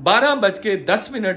12:10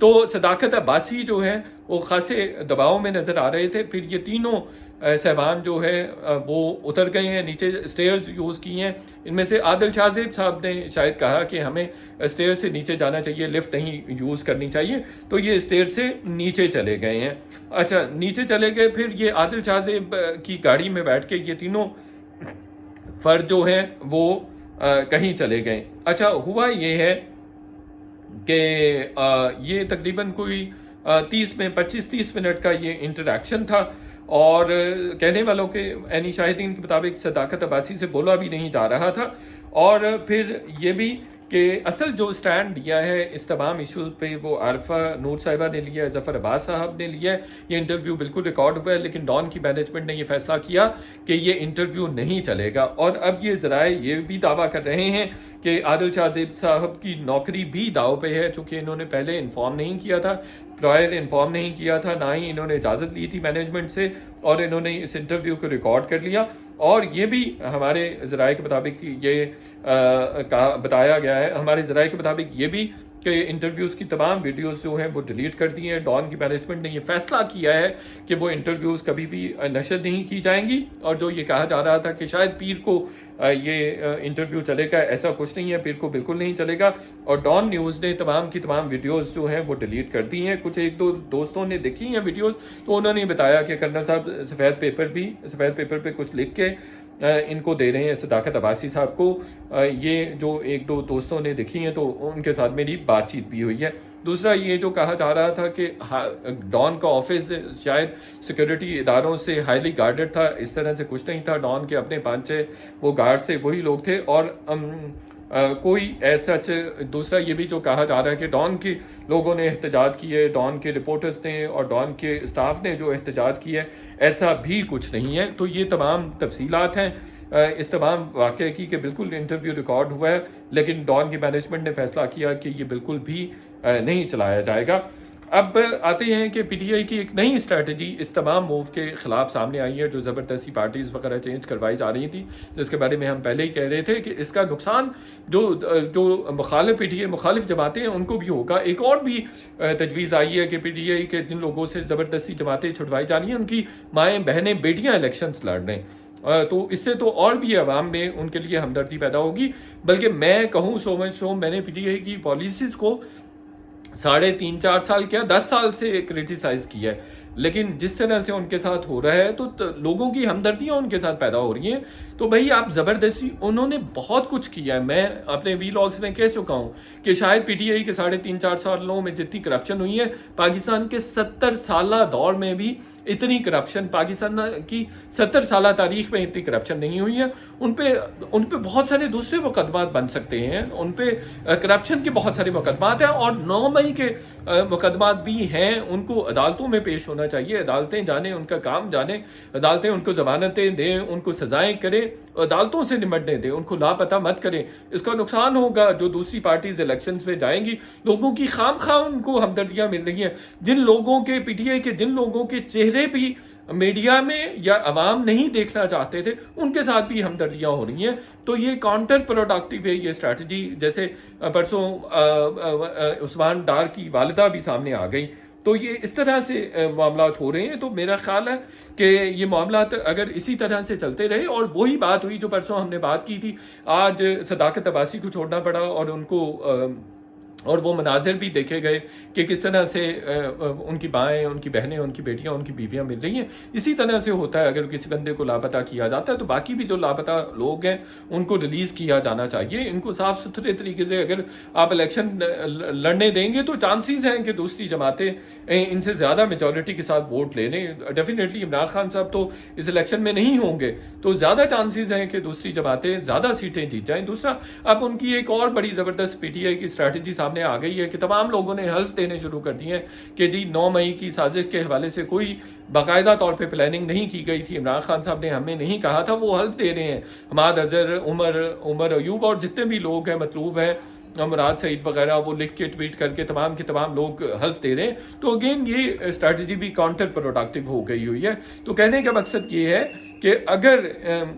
تو صداقت عباسی جو ہے وہ خاصے دباؤ میں نظر آ رہے تھے. پھر یہ تینوں صاحبان جو ہے وہ اتر گئے ہیں, نیچے اسٹیئرز یوز کی ہیں. ان میں سے عادل شاہ زیب صاحب نے شاید کہا کہ ہمیں اسٹیئر سے نیچے جانا چاہیے, لفٹ نہیں یوز کرنی چاہیے, تو یہ اسٹیئر سے نیچے چلے گئے ہیں. اچھا, نیچے چلے گئے. پھر یہ عادل شاہ زیب کی گاڑی میں بیٹھ کے یہ تینوں فرد جو ہیں وہ کہیں چلے گئے. اچھا, ہوا یہ ہے کہ یہ تقریباً کوئی 25-30 منٹ کا یہ انٹریکشن تھا, اور کہنے والوں کے عینی شاہدین کے مطابق صداقت عباسی سے بولا بھی نہیں جا رہا تھا. اور پھر یہ بھی کہ اصل جو سٹینڈ لیا ہے اس تمام ایشوز پہ وہ عارفہ نور صاحبہ نے لیا ہے, ظفر عباس صاحب نے لیا ہے. یہ انٹرویو بالکل ریکارڈ ہوا ہے, لیکن ڈان کی مینجمنٹ نے یہ فیصلہ کیا کہ یہ انٹرویو نہیں چلے گا. اور اب یہ ذرائع یہ بھی دعویٰ کر رہے ہیں کہ عادل شاہ زیب صاحب کی نوکری بھی داؤ پہ ہے, چونکہ انہوں نے پہلے انفارم نہیں کیا تھا, پرائر انفارم نہیں کیا تھا, نہ ہی انہوں نے اجازت لی تھی مینجمنٹ سے, اور انہوں نے اس انٹرویو کو ریکارڈ کر لیا. اور یہ بھی ہمارے ذرائع کے مطابق یہ بتایا گیا ہے, ہمارے ذرائع کے مطابق یہ بھی کہ انٹرویوز کی تمام ویڈیوز جو ہیں وہ ڈیلیٹ کر دی ہیں. ڈان کی مینجمنٹ نے یہ فیصلہ کیا ہے کہ وہ انٹرویوز کبھی بھی نشر نہیں کی جائیں گی. اور جو یہ کہا جا رہا تھا کہ شاید پیر کو یہ انٹرویو چلے گا, ایسا کچھ نہیں ہے, پیر کو بالکل نہیں چلے گا. اور ڈان نیوز نے تمام کی تمام ویڈیوز جو ہیں وہ ڈیلیٹ کر دی ہیں. کچھ ایک دو دوستوں نے دیکھی ہیں ویڈیوز, تو انہوں نے بتایا کہ کرنل صاحب سفید پیپر پہ کچھ لکھ کے ان کو دے رہے ہیں صداقت عباسی صاحب کو. یہ جو ایک دو دوستوں نے دیکھی ہیں تو ان کے ساتھ میری بات چیت بھی ہوئی ہے. دوسرا یہ جو کہا جا رہا تھا کہ ڈان کا آفس شاید سیکورٹی اداروں سے ہائیلی گارڈڈ تھا, اس طرح سے کچھ نہیں تھا. ڈان کے اپنے 5-6 وہ گارڈ تھے, وہی لوگ تھے. اور کوئی ایسا دوسرا یہ بھی جو کہا جا رہا ہے کہ ڈان کے لوگوں نے احتجاج کیے, ڈان کے رپورٹرز نے اور ڈان کے اسٹاف نے جو احتجاج کیا ہے, ایسا بھی کچھ نہیں ہے. تو یہ تمام تفصیلات ہیں اس تمام واقعے کی کہ بالکل انٹرویو ریکارڈ ہوا ہے, لیکن ڈان کی مینجمنٹ نے فیصلہ کیا کہ یہ بالکل بھی نہیں چلایا جائے گا. اب آتے ہیں کہ پی ٹی آئی کی ایک نئی اسٹریٹجی اس تمام موو کے خلاف سامنے آئی ہے, جو زبردستی پارٹیز وغیرہ چینج کروائی جا رہی تھی, جس کے بارے میں ہم پہلے ہی کہہ رہے تھے کہ اس کا نقصان جو مخالف پی ٹی آئی مخالف جماعتیں ہیں ان کو بھی ہوگا. ایک اور بھی تجویز آئی ہے کہ پی ٹی آئی کے جن لوگوں سے زبردستی جماعتیں چھڑوائی جا رہی ہیں ان کی مائیں بہنیں بیٹیاں الیکشنز لڑ رہے ہیں, تو اس سے تو اور بھی عوام میں ان کے لیے ہمدردی پیدا ہوگی. بلکہ میں کہوں سو مچ سو, میں نے پی ٹی آئی کی پالیسیز کو 3.5-4 سال کیا 10 سال سے کریٹیسائز کیا ہے, لیکن جس طرح سے ان کے ساتھ ہو رہا ہے تو لوگوں کی ہمدردیاں ان کے ساتھ پیدا ہو رہی ہیں. تو بھائی آپ زبردستی, انہوں نے بہت کچھ کیا ہے. میں اپنے وی لاگس میں کہہ چکا ہوں کہ شاید پی ٹی آئی کے 3.5-4 سالوں میں جتنی کرپشن ہوئی ہے, پاکستان کے 70 سالہ دور میں بھی اتنی کرپشن, پاکستان کی 70 سالہ تاریخ میں اتنی کرپشن نہیں ہوئی ہے. ان پہ بہت سارے دوسرے مقدمات بن سکتے ہیں, ان پہ کرپشن کے بہت سارے مقدمات ہیں, اور 9 مئی کے مقدمات بھی ہیں. ان کو عدالتوں میں پیش ہونا چاہیے, عدالتیں جانیں, ان کا کام جانیں, عدالتیں ان کو ضمانتیں دیں, ان کو سزائیں کریں, عدالتوں سے نمٹنے دیں, ان کو لاپتہ مت کریں. اس کا نقصان ہوگا جو دوسری پارٹیز الیکشنز میں جائیں گی, لوگوں کی خام خواہ ان کو ہمدردیاں مل رہی ہیں. جن لوگوں کے پی ٹی آئی کے جن لوگوں کے چہرے بھی میڈیا میں یا عوام نہیں دیکھنا چاہتے تھے, ان کے ساتھ بھی ہمدردیاں ہو رہی ہیں. تو یہ کاؤنٹر پروڈکٹیو ہے یہ اسٹریٹجی. جیسے پرسوں عثمان ڈار کی والدہ بھی سامنے آ گئی, تو یہ اس طرح سے معاملات ہو رہے ہیں. تو میرا خیال ہے کہ یہ معاملات اگر اسی طرح سے چلتے رہے, اور وہی بات ہوئی جو پرسوں ہم نے بات کی تھی, آج صداقت عباسی کو چھوڑنا پڑا, اور ان کو اور وہ مناظر بھی دیکھے گئے کہ کس طرح سے ان کی مائیں, ان کی بہنیں, ان کی بیٹیاں, ان کی بیویاں مل رہی ہیں. اسی طرح سے ہوتا ہے اگر کسی بندے کو لاپتہ کیا جاتا ہے تو باقی بھی جو لاپتہ لوگ ہیں ان کو ریلیز کیا جانا چاہیے. ان کو صاف ستھرے طریقے سے اگر آپ الیکشن لڑنے دیں گے تو چانسز ہیں کہ دوسری جماعتیں ان سے زیادہ میجورٹی کے ساتھ ووٹ لے لیں. ڈیفینیٹلی عمران خان صاحب تو اس الیکشن میں نہیں ہوں گے, تو زیادہ چانسز ہیں کہ دوسری جماعتیں زیادہ سیٹیں جیت جائیں. دوسرا, اب ان کی ایک اور بڑی زبردست پی ٹی آئی کی اسٹریٹجی سامنے آ گئی ہے کہ تمام لوگوں نے حلف دینے شروع کر دیے ہیں کہ جی 9 مئی کی سازش کے حوالے سے کوئی باقاعدہ طور پہ پلاننگ نہیں کی گئی تھی. عمران خان صاحب نے ہمیں نہیں کہا تھا, وہ حلف دے رہے ہیں. حماد اظہر, عمر ایوب اور جتنے بھی لوگ ہیں مطلوب ہیں, مراد سعید وغیرہ, وہ لکھ کے ٹویٹ کر کے تمام کے تمام لوگ حلف دے رہے ہیں. تو اگین یہ اسٹریٹجی بھی کاؤنٹر پروڈکٹیو ہو گئی ہوئی ہے. تو کہنے کا مقصد یہ ہے کہ اگر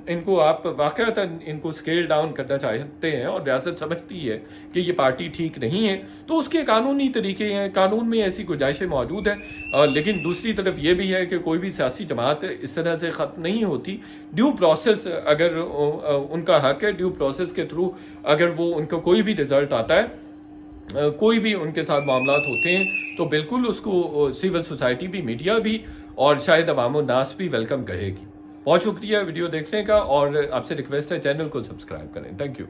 ان کو آپ واقعتاً ان کو اسکیل ڈاؤن کرنا چاہتے ہیں اور ریاست سمجھتی ہے کہ یہ پارٹی ٹھیک نہیں ہے تو اس کے قانونی طریقے ہیں، قانون میں ایسی گنجائشیں موجود ہیں، لیکن دوسری طرف یہ بھی ہے کہ کوئی بھی سیاسی جماعت اس طرح سے ختم نہیں ہوتی. ڈیو پروسیس اگر ان کا حق ہے، ڈیو پروسیس کے تھرو اگر وہ ان کا کوئی بھی رزلٹ آتا ہے، کوئی بھی ان کے ساتھ معاملات ہوتے ہیں تو بالکل اس کو سول سوسائٹی بھی، میڈیا بھی اور شاید عوام الناس بھی ویلکم کہے گی. بہت شکریہ ویڈیو دیکھنے کا، اور آپ سے ریکویسٹ ہے چینل کو سبسکرائب کریں. Thank you.